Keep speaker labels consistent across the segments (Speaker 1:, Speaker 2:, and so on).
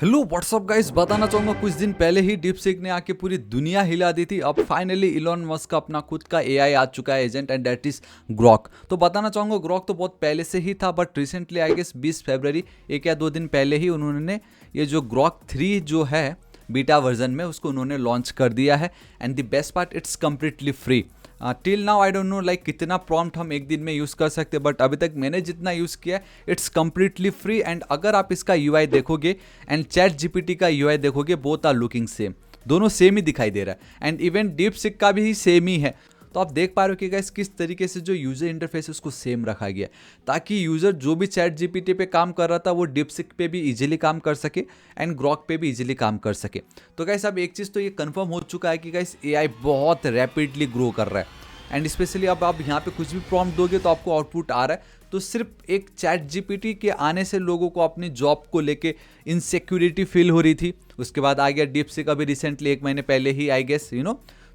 Speaker 1: Hello what's up guys, बताना चाहूंगा कुछ दिन पहले ही डीपसीक ने आके पूरी दुनिया हिला दी थी। अब फाइनली इलॉन मस्क का अपना खुद का एआई आ चुका है agent, and that is Grok. तो बताना चाहूंगा ग्रॉक तो बहुत पहले से ही था, बट रिसेंटली आई गेस 20 फरवरी, एक या दो दिन पहले ही उन्होंने ये जो ग्रॉक 3 जो है बीटा वर्जन में उसको उन्होंने लॉन्च कर दिया है। And the best part, it's completely free. Till now I don't know like कितना प्रॉम्प्ट हम एक दिन में यूज़ कर सकते हैं, बट अभी तक मैंने जितना यूज़ किया है इट्स कम्प्लीटली फ्री। एंड अगर आप इसका यूआई देखोगे एंड चैट जीपीटी का यूआई देखोगे, बोथ आर लुकिंग सेम, दोनों सेम ही दिखाई दे रहा है। एंड इवन डीप सिक का भी सेम ही है। तो आप देख पा रहे हो कि गाइस किस तरीके से जो यूजर इंटरफेस है उसको सेम रखा गया है, ताकि यूजर जो भी चैट जीपीटी पे काम कर रहा था वो डीपसिक पे भी इजीली काम कर सके एंड ग्रॉक पे भी इजीली काम कर सके। तो गाइस अब एक चीज़ तो ये कंफर्म हो चुका है कि गाइस एआई बहुत रैपिडली ग्रो कर रहा है। एंड स्पेशली अब आप यहाँ पे कुछ भी प्रॉम्प्ट दोगे तो आपको आउटपुट आ रहा है। तो सिर्फ एक चैट जीपीटी के आने से लोगों को अपनी जॉब को लेके इनसिक्योरिटी फील हो रही थी। उसके बाद आ गया डीपसिक अभी रिसेंटली, एक महीने पहले ही आई गेस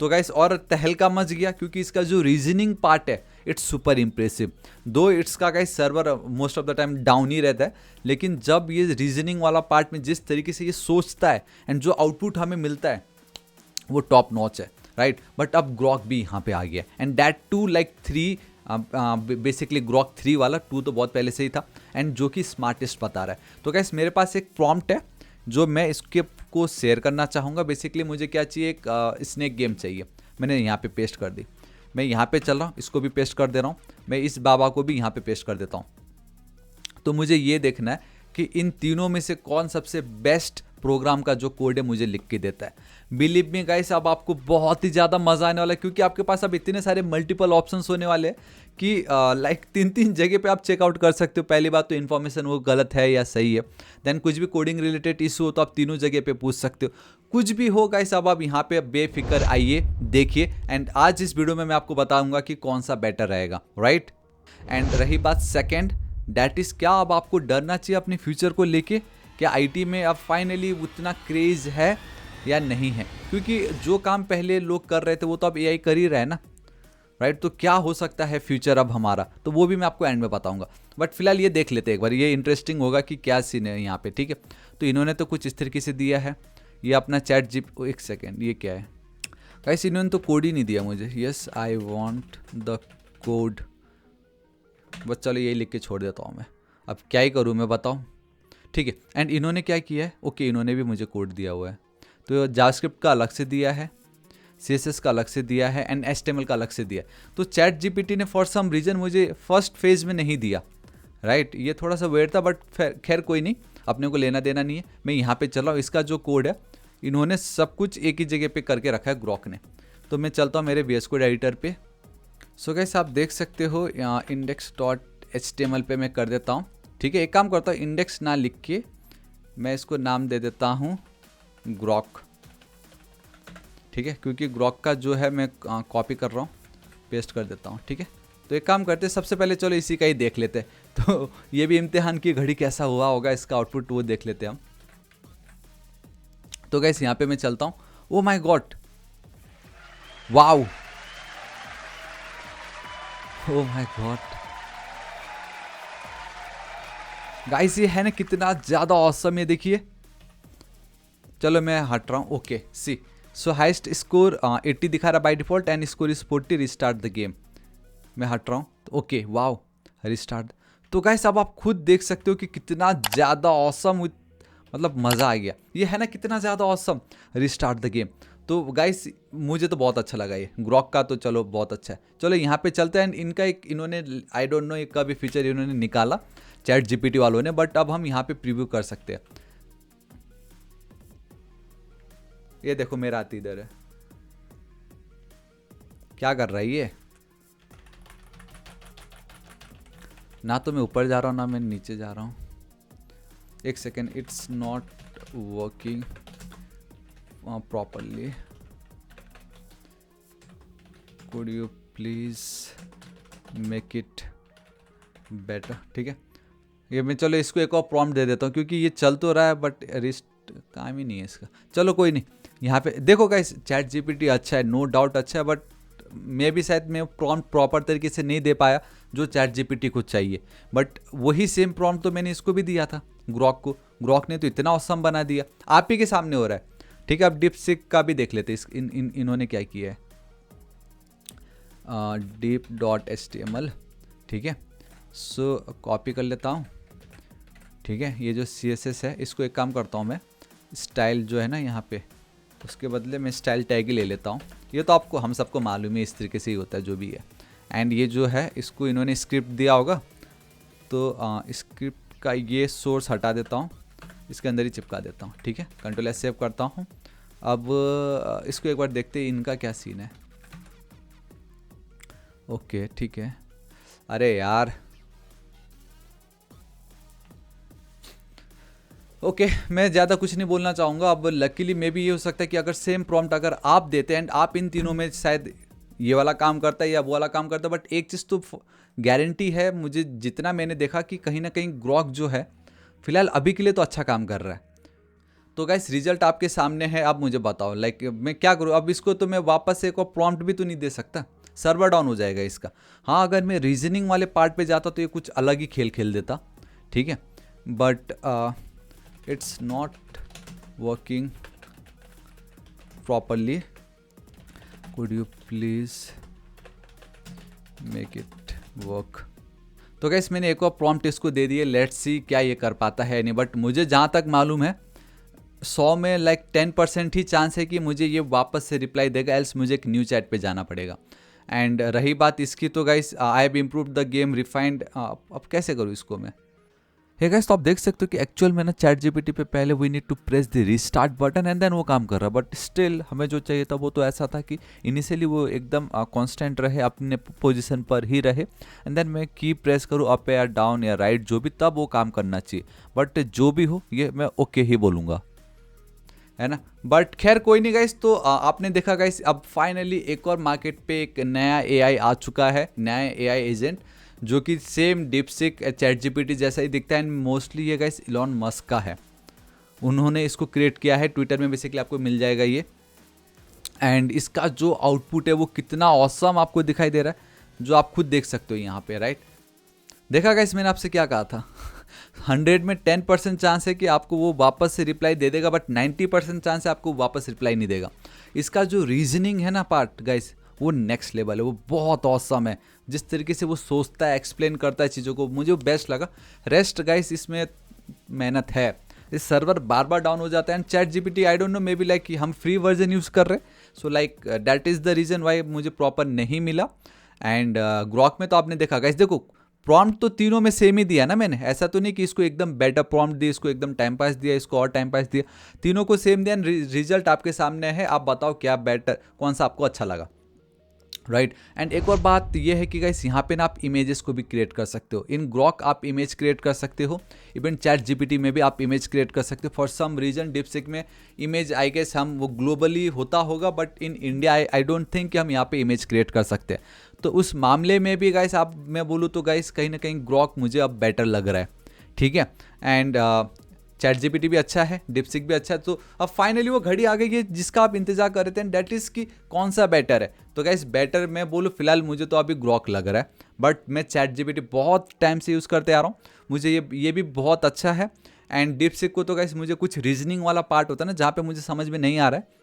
Speaker 1: तो गाइस और तहलका मच गया, क्योंकि इसका जो रीजनिंग पार्ट है it's super impressive. Though it's का guys server most of the time down ही रहता है, लेकिन जब ये रीजनिंग वाला पार्ट में जिस तरीके से ये सोचता है एंड जो आउटपुट हमें मिलता है वो टॉप नॉच है, राइट। बट अब ग्रॉक भी यहाँ पे आ गया, and that too like 3, basically Grok 3 वाला 2 तो बहुत पहले से ही था, एंड जो कि स्मार्टेस्ट बता रहा है। तो गाइस मेरे पास एक प्रॉम्प्ट है जो मैं इसके को शेयर करना चाहूँगा। बेसिकली मुझे क्या चाहिए, एक स्नेक गेम चाहिए। मैंने यहाँ पे पेस्ट कर दी, मैं यहाँ पे चल रहा हूँ, इसको भी पेस्ट कर दे रहा हूँ, मैं इस बाबा को भी यहाँ पे पेस्ट कर देता हूँ। तो मुझे ये देखना है कि इन तीनों में से कौन सबसे बेस्ट प्रोग्राम का जो कोड है मुझे लिख के देता है। बिलीव मी गाइस, अब आपको बहुत ही ज़्यादा मज़ा आने वाला है, क्योंकि आपके पास अब इतने सारे मल्टीपल ऑप्शंस होने वाले हैं कि लाइक 3 जगह पे आप चेकआउट कर सकते हो। पहली बात तो इन्फॉर्मेशन वो गलत है या सही है, देन कुछ भी कोडिंग रिलेटेड इशू हो तो आप तीनों जगह पे पूछ सकते हो। कुछ भी हो गाइस, अब आप यहाँ पे बेफिक्र आइए, देखिए, एंड आज इस वीडियो में मैं आपको बताऊंगा कि कौन सा बेटर रहेगा, राइट। एंड रही बात सेकेंड, दैट इज़ क्या अब आपको डरना चाहिए अपने फ्यूचर को लेके, क्या आईटी में अब फाइनली उतना क्रेज़ है या नहीं है, क्योंकि जो काम पहले लोग कर रहे थे वो तो अब एआई कर ही रहा है ना, राइट। तो क्या हो सकता है फ्यूचर अब हमारा, तो वो भी मैं आपको एंड में बताऊंगा। बट फिलहाल ये देख लेते हैं एक बार, ये इंटरेस्टिंग होगा कि क्या सीन है यहाँ पे, ठीक है। तो इन्होंने तो कुछ इस तरीके से दिया है, ये अपना चैट जीप, एक सेकेंड, ये क्या है गाइस, इन्होंने तो कोड ही नहीं दिया मुझे। Yes I want the code, बस चलो यही लिख के छोड़ देता हूँ मैं, अब क्या ही करूँ मैं, बताओ, ठीक है। एंड इन्होंने क्या किया है, ओके इन्होंने भी मुझे कोड दिया हुआ है। तो जावास्क्रिप्ट का अलग से दिया है, सीएसएस का अलग से दिया है, एंड एचटीएमएल का अलग से दिया है। तो चैट जीपीटी ने फॉर सम रीज़न मुझे फर्स्ट फेज में नहीं दिया, राइट। ये थोड़ा सा वेट था, बट खैर कोई नहीं, अपने को लेना देना नहीं है। मैं यहाँ पे चल रहा हूँ, इसका जो कोड है इन्होंने सब कुछ एक ही जगह पे करके रखा है ग्रॉक ने। तो मैं चलता हूँ मेरे VS कोड एडिटर पे। सो गाइस आप देख सकते हो यहाँ index.html पे मैं कर देता हूँ, ठीक है। एक काम करता हूँ, इंडेक्स ना लिख के मैं इसको नाम दे देता हूँ ग्रॉक, ठीक है, क्योंकि ग्रॉक का जो है मैं कॉपी कर रहा हूँ, पेस्ट कर देता हूँ, ठीक है। तो एक काम करते हैं, सबसे पहले चलो इसी का ही देख लेते हैं। तो ये भी इम्तिहान की घड़ी कैसा हुआ होगा, इसका आउटपुट वो देख लेते हैं हम। तो गाइस यहाँ पे मैं चलता हूँ, oh my God, wow, oh my God guys, ये है ना कितना ज़्यादा ऑसम, ये देखिए। चलो मैं हट रहा हूँ, ओके सी, सो हाइस्ट स्कोर 80 दिखा रहा by default, and score is 40, restart the game. मैं हट रहा हूँ, ओके वाओ, रिस्टार्ट। तो गाइस अब आप खुद देख सकते हो कि कितना ज़्यादा ऑसम, मतलब मज़ा आ गया। ये है ना कितना ज़्यादा ऑसम, रिस्टार्ट द गेम। तो गाइस मुझे तो बहुत अच्छा लगा ये ग्रॉक का, तो चलो बहुत अच्छा है। चलो यहाँ पे चलते हैं, इनका एक इन्होंने आई डोंट नो एक का भी फीचर इन्होंने निकाला चैट जीपीटी वालों ने, बट अब हम यहाँ पे प्रीव्यू कर सकते हैं। ये देखो मेरा हाथ इधर है, क्या कर रहा है ये, ना तो मैं ऊपर जा रहा हूँ ना मैं नीचे जा रहा हूँ। एक second, it's not working properly, could you please make it better, ठीक है। ये मैं चलो इसको एक और प्रॉम्प्ट दे देता हूँ, क्योंकि ये चल तो रहा है बट रिस्ट काम ही नहीं है इसका। चलो कोई नहीं, यहाँ पे देखो गाइस चैट जीपीटी अच्छा है, नो डाउट अच्छा है, बट मैं भी शायद मैं प्रॉम्प्ट प्रॉपर तरीके से नहीं दे पाया जो चैट जीपीटी को चाहिए। बट वही सेम प्रॉम्प्ट तो मैंने इसको भी दिया था, ग्रॉक को। ग्रॉक ने तो इतना ऑसम बना दिया, आप ही के सामने हो रहा है। ठीक है, अब डीपसीक का भी देख लेते हैं इन्होंने क्या किया है। deep.html, ठीक है। सो कॉपी कर लेता हूँ, ठीक है। ये जो CSS है इसको एक काम करता हूँ मैं, स्टाइल जो है ना यहाँ पे, उसके बदले मैं स्टाइल टैग ही ले लेता हूँ। ये तो आपको हम सबको मालूम है, इस तरीके से ही होता है जो भी है। एंड ये जो है इसको इन्होंने स्क्रिप्ट दिया होगा, तो स्क्रिप्ट का ये सोर्स हटा देता हूँ, इसके अंदर ही चिपका देता हूँ, ठीक है। Ctrl+S सेव करता हूँ। अब इसको एक बार देखते हैं इनका क्या सीन है। ओके ठीक है। अरे यार ओके, मैं ज़्यादा कुछ नहीं बोलना चाहूँगा। अब लकीली मे भी ये हो सकता है कि अगर सेम प्रॉम्प्ट अगर आप देते एंड आप इन तीनों में शायद ये वाला काम करता है या वो वाला काम करता है, बट एक चीज़ तो गारंटी है मुझे, जितना मैंने देखा कि कहीं ना कहीं ग्रॉक जो है फिलहाल अभी के लिए तो अच्छा काम कर रहा है। तो गाइस रिजल्ट आपके सामने है, आप मुझे बताओ लाइक मैं क्या करूँ अब इसको। तो मैं वापस एक और प्रॉम्प्ट भी तो नहीं दे सकता, सर्वर डाउन हो जाएगा इसका। हाँ, अगर मैं रीजनिंग वाले पार्ट पे जाता तो ये कुछ अलग ही खेल खेल देता, ठीक है। But it's not working properly, could you please make it work. तो गाइस मैंने एक और प्रॉम्प्ट इसको दे दिए, लेट्स सी क्या ये कर पाता है नहीं। बट मुझे जहाँ तक मालूम है 100 में लाइक 10% ही चांस है कि मुझे ये वापस से रिप्लाई देगा, एल्स मुझे एक न्यू चैट पे जाना पड़ेगा। एंड रही बात इसकी, तो guys I have improved the game refined. अब कैसे करूँ इसको मैं। हे गाइस, तो आप देख सकते हो कि एक्चुअल में ना चैट जीपीटी पे पहले we need to press the restart button and then वो काम कर रहा है। बट स्टिल हमें जो चाहिए था वो तो ऐसा था कि इनिशियली वो एकदम कांस्टेंट रहे, अपने पोजीशन पर ही रहे, एंड देन मैं की प्रेस करूँ अप या डाउन या राइट जो भी, तब वो काम करना चाहिए। बट जो भी हो ये मैं ओके ही बोलूँगा, है ना। बट खैर कोई नहीं गाइस। तो आपने देखा गाइस, अब फाइनली एक और मार्केट पे एक नया AI आ चुका है, नया AI एजेंट जो कि सेम डीपसीक चैट जीपीटी जैसा ही दिखता है। एंड मोस्टली ये गाइस इलॉन मस्क का है, उन्होंने इसको क्रिएट किया है। ट्विटर में बेसिकली आपको मिल जाएगा ये। एंड इसका जो आउटपुट है वो कितना ऑसम आपको दिखाई दे रहा है, जो आप खुद देख सकते हो यहाँ पे, राइट। देखा गाइस मैंने आपसे क्या कहा था 100 में 10% चांस है कि आपको वो वापस से रिप्लाई दे देगा, बट 90% चांस है आपको वापस रिप्लाई नहीं देगा। इसका जो रीजनिंग है ना पार्ट गाइस, वो नेक्स्ट लेवल है, वो बहुत ऑसम है। जिस तरीके से वो सोचता है, एक्सप्लेन करता है चीज़ों को, मुझे बेस्ट लगा। रेस्ट गाइस इसमें मेहनत है, इस सर्वर बार बार डाउन हो जाता है। And chat GPT I don't know, may be like कि हम फ्री वर्जन यूज़ कर रहे हैं, so like that is the reason why मुझे प्रॉपर नहीं मिला। एंड ग्रॉक में तो आपने देखा गाइस, देखो प्रॉम्प्ट तो तीनों में सेम ही दिया ना मैंने, ऐसा तो नहीं कि इसको एकदम बेटर प्रॉम्प्ट दिया, इसको एकदम टाइम पास दिया, इसको और टाइम पास दिया, तीनों को सेम दिया। रिजल्ट आपके सामने है, आप बताओ क्या बेटर, कौन सा आपको अच्छा लगा, राइट। एंड एक और बात ये है कि गाइस यहाँ पे ना आप इमेजेस को भी क्रिएट कर सकते हो। इन ग्रॉक आप इमेज क्रिएट कर सकते हो, इवन चैट जीपीटी में भी आप इमेज क्रिएट कर सकते हो। फॉर सम रीजन डीपसीक में इमेज आई गेस हम वो ग्लोबली होता होगा, but in India I don't think कि हम यहाँ पे इमेज क्रिएट कर सकते हैं। तो उस मामले में भी गाइस आप, मैं बोलूँ तो गाइस कहीं ना कहीं ग्रॉक मुझे अब बेटर लग रहा है, ठीक है। एंड चैट जीपीटी भी अच्छा है, डीपसीक भी अच्छा है। तो अब फाइनली वो घड़ी आ गई है जिसका आप इंतजार कर रहे थे, दैट इज़ कि कौन सा बेटर है। तो गाइस बेटर मैं बोलूँ फिलहाल मुझे तो अभी ग्रॉक लग रहा है, बट मैं चैट जीपीटी बहुत टाइम से यूज़ करते आ रहा हूँ, मुझे ये भी बहुत अच्छा है। एंड डीपसीक को तो गाइस मुझे कुछ रीजनिंग वाला पार्ट होता है ना, जहाँ पे मुझे समझ में नहीं आ रहा है,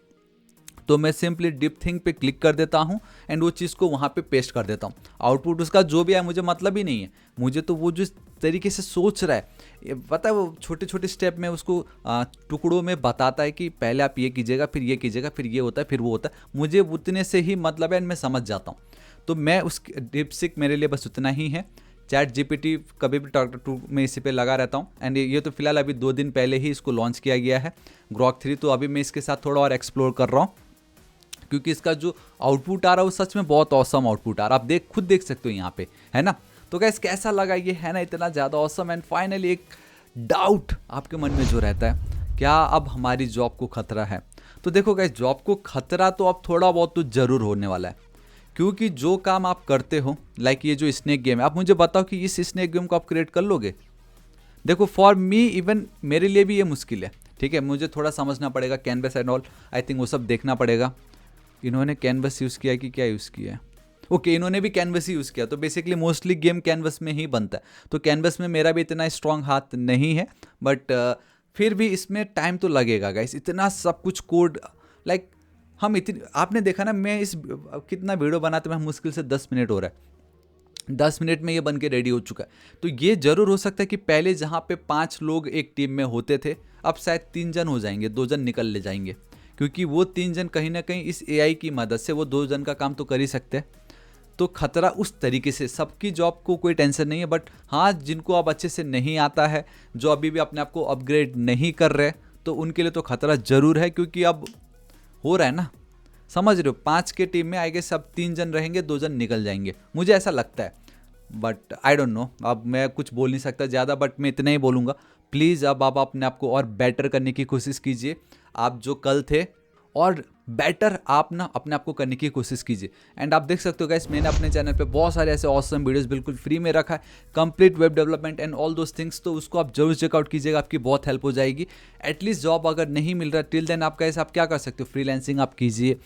Speaker 1: तो मैं सिंपली डीप थिंक पे क्लिक कर देता हूँ एंड वो चीज़ को वहाँ पे पेस्ट कर देता हूँ। आउटपुट उसका जो भी है मुझे मतलब ही नहीं है, मुझे तो वो जिस तरीके से सोच रहा है पता है, वो छोटे छोटे स्टेप में उसको टुकड़ों में बताता है कि पहले आप ये कीजिएगा, फिर ये कीजिएगा, फिर ये होता है, फिर वो होता है। मुझे उतने से ही मतलब है एंड मैं समझ जाता हूँ। तो मैं उस डीपसीक मेरे लिए बस उतना ही है। चैट जीपीटी कभी भी टॉक टू में इसी पे लगा रहता हूँ। एंड ये तो फिलहाल अभी 2 दिन पहले ही इसको लॉन्च किया गया है ग्रॉक 3, तो अभी मैं इसके साथ थोड़ा और एक्सप्लोर कर रहा हूँ, क्योंकि इसका जो आउटपुट आ रहा है वो सच में बहुत ऑसम आउटपुट आ रहा है। आप खुद देख सकते हो यहाँ पे, है ना। तो गाइस कैसा लगा ये, है ना इतना ज़्यादा ऑसम। एंड फाइनली एक डाउट आपके मन में जो रहता है, क्या अब हमारी जॉब को खतरा है। तो देखो गाइस, जॉब को खतरा तो अब थोड़ा बहुत तो ज़रूर होने वाला है, क्योंकि जो काम आप करते हो, लाइक ये जो स्नेक गेम है, आप मुझे बताओ कि इस स्नेक गेम को आप क्रिएट कर लोगे। देखो फॉर मी इवन मेरे लिए भी ये मुश्किल है, ठीक है। मुझे थोड़ा समझना पड़ेगा, canvas and all, I think वो सब देखना पड़ेगा। इन्होंने कैनवस यूज़ किया कि क्या यूज़ किया है, ओके, इन्होंने भी कैनवस ही यूज़ किया, तो बेसिकली मोस्टली गेम कैनवस में ही बनता है। तो कैनवस में मेरा भी इतना स्ट्रॉन्ग हाथ नहीं है, बट फिर भी इसमें टाइम तो लगेगा गाइस, इतना सब कुछ कोड लाइक हम इतनी, आपने देखा ना, मैं इस कितना वीडियो बनाते में मुश्किल से 10 मिनट हो रहा है, 10 मिनट में ये बन के रेडी हो चुका है। तो ये जरूर हो सकता है कि पहले जहाँ पे 5 लोग एक टीम में होते थे, अब शायद 3 जन हो जाएंगे, 2 जन निकल ले जाएंगे, क्योंकि वो 3 जन कहीं ना कहीं इस एआई की मदद से वो 2 जन का काम तो कर ही सकते हैं। तो खतरा उस तरीके से, सबकी जॉब को कोई टेंशन नहीं है, बट हाँ जिनको अब अच्छे से नहीं आता है, जो अभी भी अपने आप को अपग्रेड नहीं कर रहे, तो उनके लिए तो खतरा जरूर है, क्योंकि अब हो रहा है ना, समझ रहे हो, 5 के टीम में आई गेस सब 3 जन रहेंगे, 2 जन निकल जाएंगे, मुझे ऐसा लगता है, बट आई डोंट नो, अब मैं कुछ बोल नहीं सकता ज़्यादा, बट मैं इतना ही बोलूँगा, प्लीज़ अब आप अपने आप को और बेटर करने की कोशिश कीजिए, आप जो कल थे और बेटर आप ना अपने आप को करने की कोशिश कीजिए। एंड आप देख सकते हो गाइस, मैंने अपने चैनल पे बहुत सारे ऐसे ऑसम वीडियोस बिल्कुल फ्री में रखा है, complete web development and all those things, तो उसको आप जरूर चेकआउट कीजिएगा, आपकी बहुत हेल्प हो जाएगी। एटलीस्ट जॉब अगर नहीं मिल रहा टिल देन आप गाइस आप क्या कर सकते हो, फ्रीलांसिंग आप कीजिए,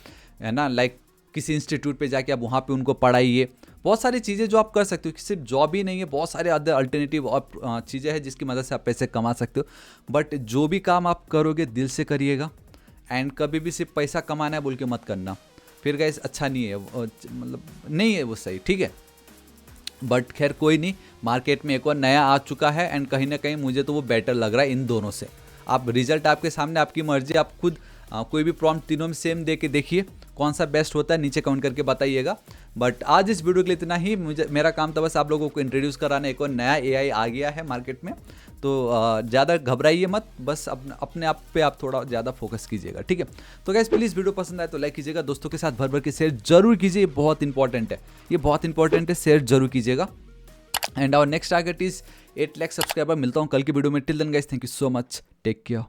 Speaker 1: है ना, लाइक किसी इंस्टीट्यूट पे जाके आप वहाँ पे उनको पढ़ाइए, बहुत सारी चीज़ें जो आप कर सकते हो, सिर्फ जॉब ही नहीं है, बहुत सारे अदर अल्टरनेटिव और चीज़ें हैं जिसकी मदद से आप पैसे कमा सकते हो। बट जो भी काम आप करोगे दिल से करिएगा, एंड कभी भी सिर्फ पैसा कमाना है बोल के मत करना, फिर गाइस अच्छा नहीं है, मतलब नहीं है वो सही, ठीक है। बट खैर कोई नहीं, मार्केट में एक और नया आ चुका है, एंड कहीं ना कहीं मुझे तो वो बेटर लग रहा है इन दोनों से। आप रिजल्ट आपके सामने, आपकी मर्जी, आप खुद कोई भी प्रॉम्प्ट तीनों में सेम दे के देखिए कौन सा बेस्ट होता है, नीचे कमेंट करके बताइएगा। बट आज इस वीडियो के लिए इतना ही, मेरा काम था बस आप लोगों को इंट्रोड्यूस कराना, एक और नया एआई आ गया है मार्केट में, तो ज़्यादा घबराइए मत, बस अपने आप पे आप थोड़ा ज़्यादा फोकस कीजिएगा, ठीक है। तो गाइस प्लीज़ वीडियो पसंद आए तो लाइक कीजिएगा, दोस्तों के साथ भर भर के शेयर जरूर कीजिए, ये बहुत इंपॉर्टेंट है, ये बहुत इंपॉर्टेंट है, शेयर जरूर कीजिएगा। And our next target is 8 lakh subscriber. मिलता हूँ कल की वीडियो में, till then guys thank you so much, take care.